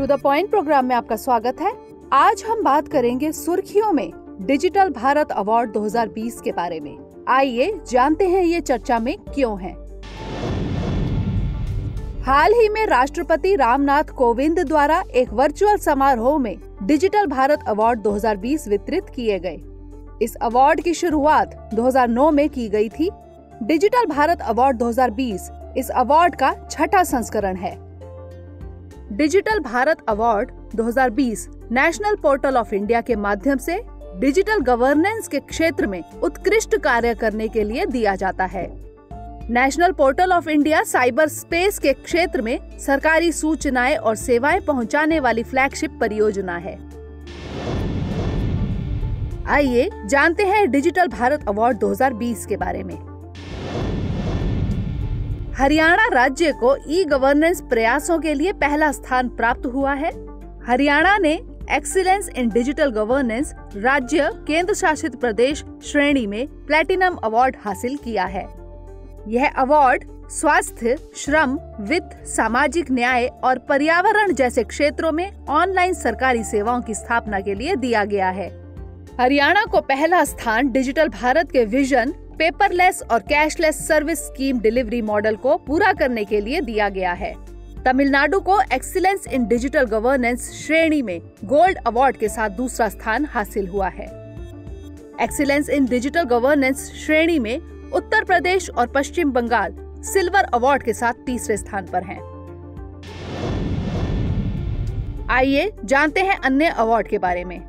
The point programme में आपका स्वागत है। आज हम बात करेंगे सुर्खियों में डिजिटल भारत अवार्ड 2020 के बारे में। आइए जानते हैं ये चर्चा में क्यों है। हाल ही में राष्ट्रपति रामनाथ कोविंद द्वारा एक वर्चुअल समारोह में डिजिटल भारत अवार्ड 2020 वितरित किए गए। इस अवार्ड की शुरुआत 2009 में की गई थी। डिजिटल भारत अवार्ड 2020 इस अवार्ड का छठा संस्करण है। Digital Bharat award 2020 national portal of India के माध्यम से डिजिटल गवर्नेंस के क्षेत्र में उत्कृष्ट कार्य करने के लिए दिया जाता है। National portal of India cyber space के क्षेत्र में सरकारी सूचनाएं और सेवाएं पहुंचाने वाली फ्लैगशिप परियोजना है। आइए जानते हैं डिजिटल भारत अवार्ड 2020 के बारे में। हरियाणा राज्य को ई गवर्नेंस प्रयासों के लिए पहला स्थान प्राप्त हुआ है। हरियाणा ने एक्सीलेंस इन डिजिटल गवर्नेंस राज्य केंद्र शासित प्रदेश श्रेणी में प्लैटिनम अवार्ड हासिल किया है। यह अवार्ड स्वास्थ्य, श्रम, वित्त, सामाजिक न्याय और पर्यावरण जैसे क्षेत्रों में ऑनलाइन सरकारी सेवाओं की स्थापना के लिए दिया गया है। हरियाणा को पहला स्थान डिजिटल भारत के विजन, पेपरलेस और cashless service scheme delivery model को पूरा करने के लिए दिया गया है। तमिलनाडु को एक्सीलेंस इन डिजिटल गवर्नेंस श्रेणी में गोल्ड अवार्ड के साथ दूसरा स्थान हासिल हुआ है। एक्सीलेंस इन डिजिटल गवर्नेंस श्रेणी में उत्तर प्रदेश और पश्चिम बंगाल सिल्वर अवार्ड के साथ तीसरे स्थान पर हैं। आइए जानते हैं अन्य अवार्ड के बारे में।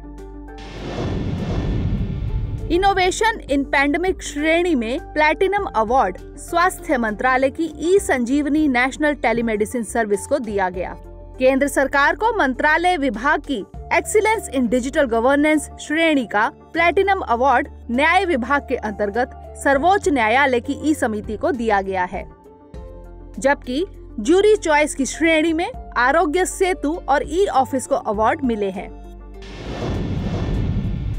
इनोवेशन इन पैंडेमिक श्रेणी में प्लैटिनम अवार्ड स्वास्थ्य मंत्रालय की ई संजीवनी नेशनल टेलीमेडिसिन सर्विस को दिया गया। केंद्र सरकार को मंत्रालय विभाग की एक्सीलेंस इन डिजिटल गवर्नेंस श्रेणी का प्लैटिनम अवार्ड न्याय विभाग के अंतर्गत सर्वोच्च न्यायालय की ई समिति को दिया गया है, जबकि जूरी चॉइस की श्रेणी में आरोग्य सेतु और ई ऑफिस को अवार्ड मिले हैं।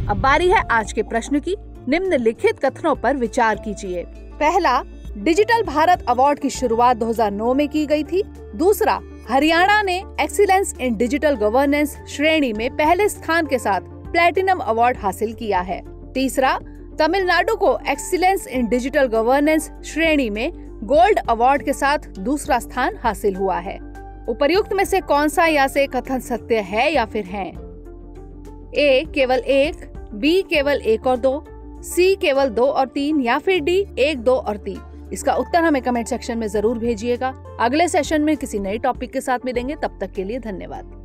अब बारी है आज के प्रश्न की। निम्नलिखित कथनों पर विचार कीजिए। पहला, डिजिटल भारत अवार्ड की शुरुआत 2009 में की गई थी। दूसरा, हरियाणा ने एक्सीलेंस इन डिजिटल गवर्नेंस श्रेणी में पहले स्थान के साथ प्लैटिनम अवार्ड हासिल किया है। तीसरा, तमिलनाडु को एक्सीलेंस इन डिजिटल गवर्नेंस श्रेणी में गोल्ड अवार्ड के साथ दूसरा स्थान हासिल हुआ है। उपर्युक्त में से कौन सा या से कथन सत्य है या फिर है? ए केवल 1, बी केवल 1 और 2, सी केवल 2 और 3 या फिर डी 1, 2 और 3। इसका उत्तर हमें कमेंट सेक्शन में जरूर भेजिएगा। अगले सेशन में किसी नए टॉपिक के साथ मिलेंगे। तब तक के लिए धन्यवाद।